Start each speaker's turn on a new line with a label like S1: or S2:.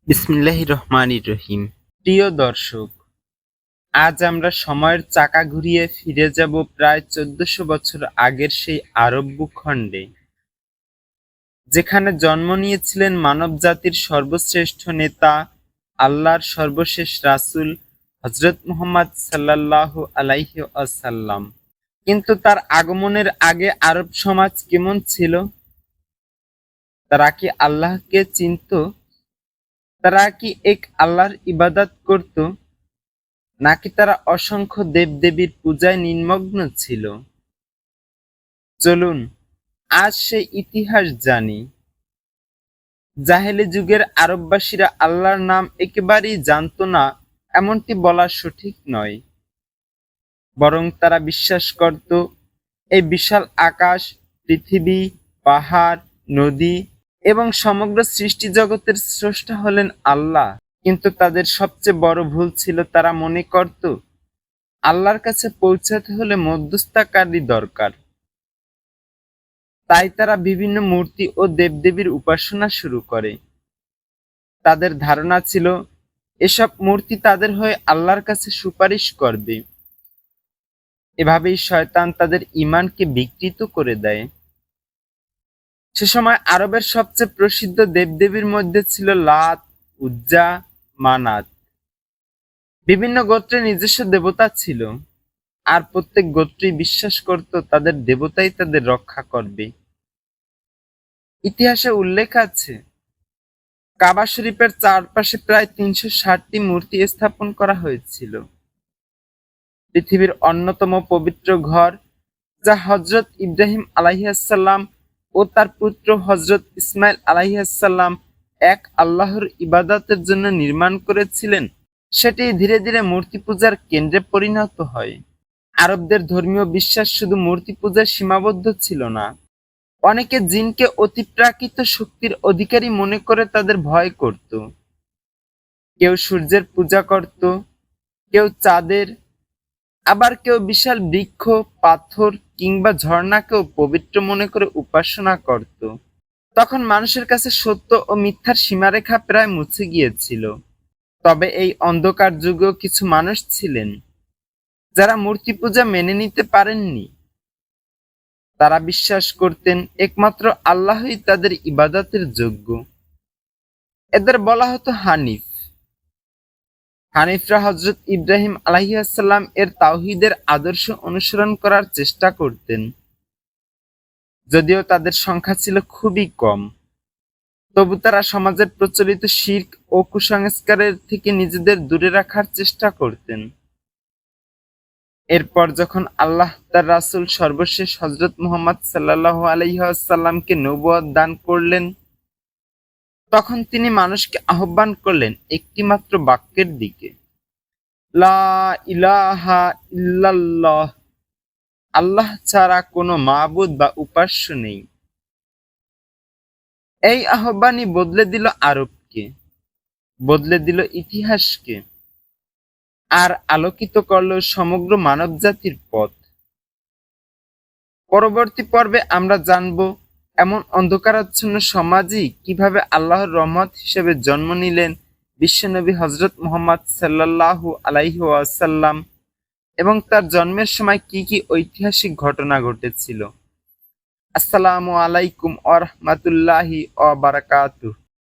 S1: বিসমিল্লাহির রহমানির রহিম। প্রিয় দর্শক, আজ আমরা সময়ের চাকা ঘুরিয়ে ফিরে যাব প্রায় ১৪০০ বছর আগের সেই আরব ভূখণ্ডে, যেখানে জন্ম নিয়েছিলেন মানবজাতির সর্বশ্রেষ্ঠ নেতা, আল্লাহর সর্বশেষ রাসূল হযরত মুহাম্মদ সাল্লাল্লাহু আলাইহি ওয়াসাল্লাম। কিন্তু তার আগমনের আগে আরব সমাজ কেমন ছিল? তারা কি আল্লাহকে চিনত? তারা কি এক আল্লাহর ইবাদত করত, নাকি তারা অসংখ্য দেবদেবীর পূজায় নিমগ্ন ছিল? চলুন আজ সেই ইতিহাস জানি। জাহেলি যুগের আরববাসীরা আল্লাহর নাম একেবারেই জানত না, এমনটি বলা সঠিক নয়। বরং তারা বিশ্বাস করত এই বিশাল আকাশ, পৃথিবী, পাহাড়, নদী এবং সমগ্র সৃষ্টি জগতের স্রষ্টা হলেন আল্লাহ। কিন্তু তাদের সবচেয়ে বড় ভুল ছিল, তারা মনে করত আল্লাহর কাছে পৌঁছাতে হলে মধ্যস্থতাকারী দরকার। তাই তারা বিভিন্ন মূর্তি ও দেবদেবীর উপাসনা শুরু করে। তাদের ধারণা ছিল এসব মূর্তি তাদের হয়ে আল্লাহর কাছে সুপারিশ করবে। এভাবেই শয়তান তাদের ঈমানকে বিকৃত করে দেয়। সে সময় আরবের সবচেয়ে প্রসিদ্ধ দেবদেবীর মধ্যে ছিল লাত, উজ্জা, মানাত। বিভিন্ন গোত্রের নিজস্ব দেবতা ছিল, আর প্রত্যেক গোত্রই বিশ্বাস করত তাদের দেবতাই তাদের রক্ষা করবে। ইতিহাসে উল্লেখ আছে, কাবা শরীফের চারপাশে প্রায় ৩৬০টি মূর্তি স্থাপন করা হয়েছিল। পৃথিবীর অন্যতম পবিত্র ঘর, যা হযরত ইব্রাহিম আলাইহিসসালাম ও তার পুত্র হযরত ইসমাইল আলাইহিসসালাম এক আল্লাহর ইবাদতের জন্য নির্মাণ করেছিলেন, সেটি ধীরে ধীরে মূর্তি পূজার কেন্দ্রে পরিণত হয়। আরবদের ধর্মীয় বিশ্বাস শুধু মূর্তি পূজায় সীমাবদ্ধ ছিল না। অনেকে জিনকে অতিপ্রাকৃত শক্তির অধিকারী মনে করে তাদের ভয় করত। কেউ সূর্যের পূজা করত, কেউ চাঁদের, আবার কেউ বিশাল বৃক্ষ, পাথর কিংবা ঝর্ণাকেও পবিত্র মনে করে উপাসনা করত। তখন মানুষের কাছে সত্য ও মিথ্যার সীমারেখা প্রায় মুছে গিয়েছিল। তবে এই অন্ধকার যুগেও কিছু মানুষ ছিলেন যারা মূর্তি পূজা মেনে নিতে পারেননি। তারা বিশ্বাস করতেন একমাত্র আল্লাহই তাদের ইবাদতের যোগ্য। এদের বলা হতো হানিফ। হানিফরা হযরত ইব্রাহিম আলাইহিসসালাম এর তাওহীদের আদর্শ অনুসরণ করার চেষ্টা করতেন। যদিও তাদের সংখ্যা ছিল খুবই কম, তবু তারা সমাজের প্রচলিত শিরক ও কুসংস্কারের থেকে নিজেদের দূরে রাখার চেষ্টা করতেন। এরপর যখন আল্লাহ তার রাসূল সর্বশেষ হযরত মুহাম্মদ সাল্লাল্লাহু আলাইহি ওয়াসাল্লামকে নবুয়ত দান করলেন, তখন তিনি মানুষকে আহ্বান করলেন একটি মাত্র বাক্যের দিকে, লা ইলাহা ইল্লাল্লাহ, আল্লাহ ছাড়া কোনো মাবুদ বা উপাস্য নেই। এই আহ্বানই বদলে দিল আরবকে, বদলে দিল ইতিহাসকে, আর আলোকিত করল সমগ্র মানবজাতির পথ। পরবর্তী পর্বে আমরা জানব এমন অন্ধকারাচ্ছন্ন সমাজই কিভাবে আল্লাহর রহমত হিসেবে জন্ম নিলেন বিশ্বনবী হযরত মুহাম্মদ সাল্লাল্লাহু আলাইহি ওয়াসাল্লাম, এবং তার জন্মের সময় কি কি ঐতিহাসিক ঘটনা ঘটেছিল। আসসালামু আলাইকুম ওয়া রাহমাতুল্লাহি ওয়া বারাকাতুহু।